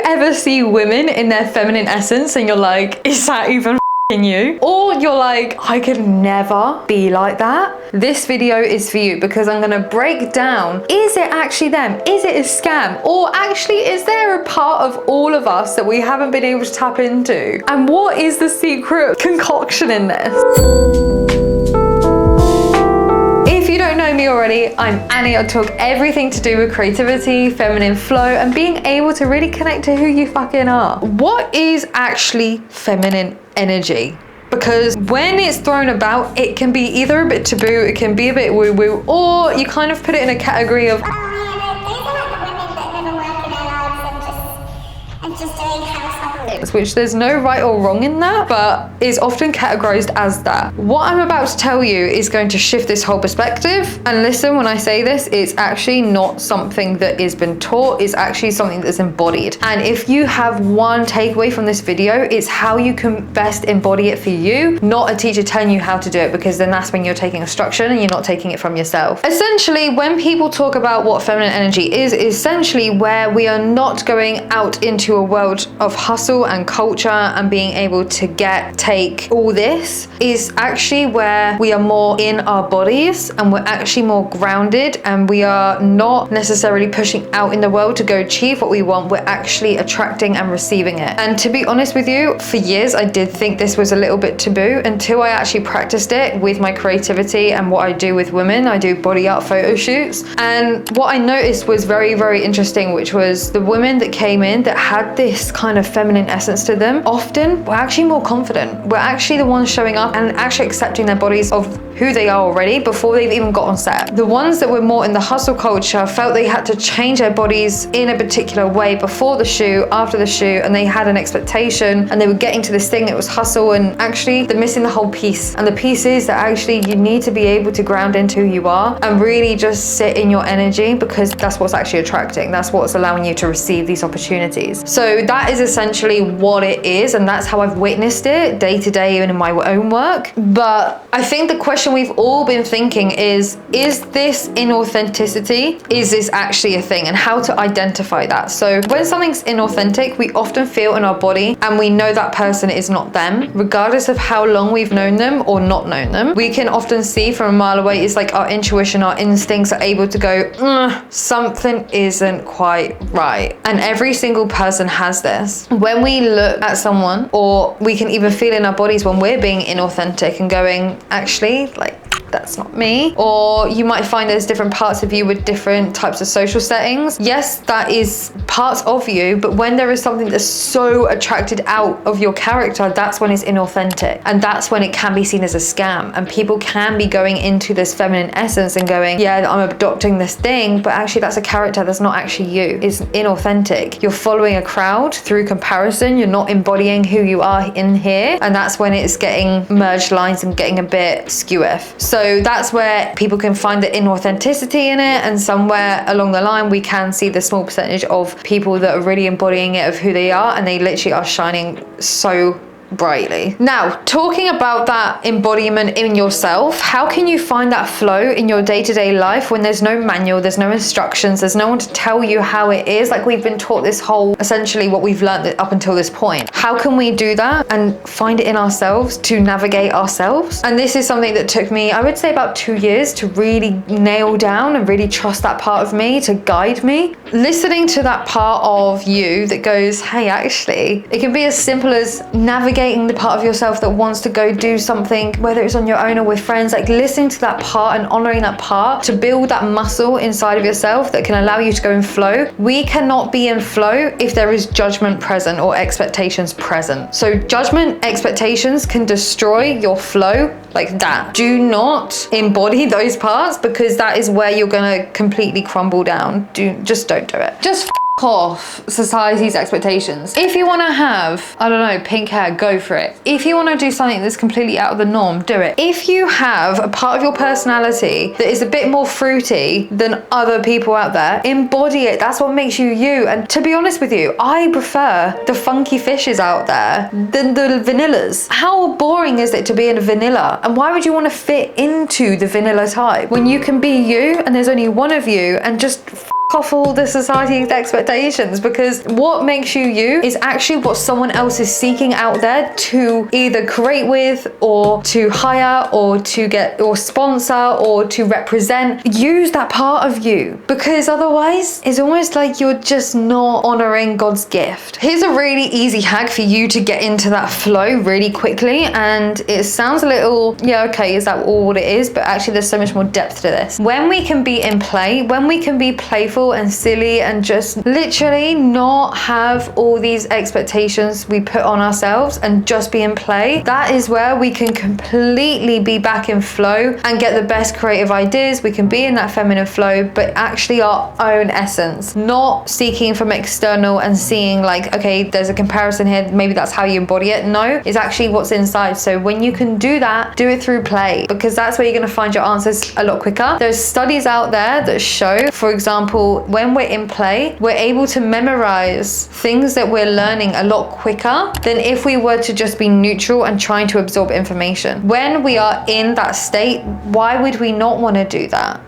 ever see women in their feminine essence and you're like, is that even you? Or you're like, I could never be like that? This video is for you because I'm gonna break down, is it actually them? Is it a scam? Or actually, is there a part of all of us that we haven't been able to tap into? And what is the secret concoction in this? If you don't know me already, I'm Annie. I talk everything to do with creativity, feminine flow, and being able to really connect to who you fucking are. What is actually feminine energy? Because when it's thrown about, it can be either a bit taboo, it can be a bit woo-woo, or you kind of put it in a category of which there's no right or wrong in that, but is often categorized as that. What I'm about to tell you is going to shift this whole perspective. And listen, when I say this, it's actually not something that has been taught, it's actually something that's embodied. And if you have one takeaway from this video, it's how you can best embody it for you, not a teacher telling you how to do it, because then that's when you're taking instruction and you're not taking it from yourself. Essentially, when people talk about what feminine energy is essentially where we are not going out into a world of hustle and culture and being able to take all this, is actually where we are more in our bodies and we're actually more grounded and we are not necessarily pushing out in the world to go achieve what we want. We're actually attracting and receiving it. And to be honest with you, for years I did think this was a little bit taboo until I actually practiced it with my creativity and what I do with women. I do body art photo shoots, and what I noticed was very, very interesting, which was the women that came in that had this kind of feminine essence to them often were actually more confident. We're actually the ones showing up and actually accepting their bodies of who they are already before they've even got on set. The ones that were more in the hustle culture felt they had to change their bodies in a particular way before the shoot, after the shoot, and they had an expectation and they were getting to this thing that was hustle, and actually they're missing the whole piece. And the piece is that actually you need to be able to ground into who you are and really just sit in your energy, because that's what's actually attracting. That's what's allowing you to receive these opportunities. So that is essentially what it is, and that's how I've witnessed it day to day and in my own work. But I think the question we've all been thinking is this inauthenticity? Is this actually a thing? And how to identify that. So when something's inauthentic, we often feel in our body and we know that person is not them, regardless of how long we've known them or not known them. We can often see from a mile away, it's like our intuition, our instincts are able to go, something isn't quite right. And every single person has this. When we look at someone, or we can even feel in our bodies when we're being inauthentic and going, actually, like, that's not me. Or you might find there's different parts of you with different types of social settings. Yes, that is parts of you, but when there is something that's so attracted out of your character, that's when it's inauthentic. And that's when it can be seen as a scam. And people can be going into this feminine essence and going, yeah, I'm adopting this thing, but actually that's a character, that's not actually you. It's inauthentic. You're following a crowd through comparison. You're not embodying who you are in here. And that's when it's getting merged lines and getting a bit skew-iff. So that's where people can find the inauthenticity in it, and somewhere along the line we can see the small percentage of people that are really embodying it of who they are, and they literally are shining so brightly. Now, talking about that embodiment in yourself, how can you find that flow in your day-to-day life when there's no manual, there's no instructions, there's no one to tell you how it is? Like, we've been taught this whole, essentially what we've learned up until this point. How can we do that and find it in ourselves to navigate ourselves? And this is something that took me, I would say, about 2 years to really nail down and really trust that part of me to guide me. Listening to that part of you that goes, hey, actually, it can be as simple as navigating the part of yourself that wants to go do something, whether it's on your own or with friends. Like, listening to that part and honoring that part to build that muscle inside of yourself that can allow you to go in flow. We cannot be in flow if there is judgment present or expectations present. So judgment, expectations can destroy your flow like that. Do not embody those parts, because that is where you're gonna completely crumble down. Just don't do it. Just off society's expectations. If you want to have, I don't know, pink hair, go for it. If you want to do something that's completely out of the norm, do it. If you have a part of your personality that is a bit more fruity than other people out there, embody it. That's what makes you you. And to be honest with you, I prefer the funky fishes out there than the vanillas. How boring is it to be in a vanilla? And why would you want to fit into the vanilla type when you can be you and there's only one of you, and just off all the society's expectations, because what makes you is actually what someone else is seeking out there to either create with, or to hire, or to get, or sponsor, or to represent. Use that part of you, because otherwise it's almost like you're just not honoring God's gift. Here's a really easy hack for you to get into that flow really quickly, and it sounds a little, yeah, okay, is that all it is? But actually there's so much more depth to this. When we can be in play, when we can be playful and silly and just literally not have all these expectations we put on ourselves and just be in play, that is where we can completely be back in flow and get the best creative ideas. We can be in that feminine flow, but actually our own essence, not seeking from external and seeing like, okay, there's a comparison here, maybe that's how you embody it. No, it's actually what's inside. So when you can do that, do it through play, because that's where you're going to find your answers a lot quicker. There's studies out there that show, for example, when we're in play, we're able to memorize things that we're learning a lot quicker than if we were to just be neutral and trying to absorb information. When we are in that state, why would we not want to do that?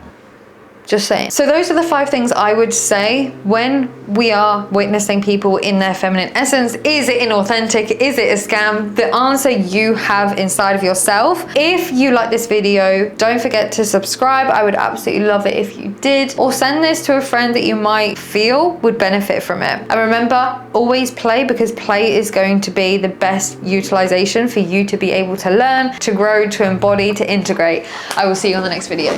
Just saying. So those are the 5 things I would say when we are witnessing people in their feminine essence. Is it inauthentic? Is it a scam? The answer you have inside of yourself. If you like this video, don't forget to subscribe. I would absolutely love it if you did. Or send this to a friend that you might feel would benefit from it. And remember, always play, because play is going to be the best utilization for you to be able to learn, to grow, to embody, to integrate. I will see you on the next video.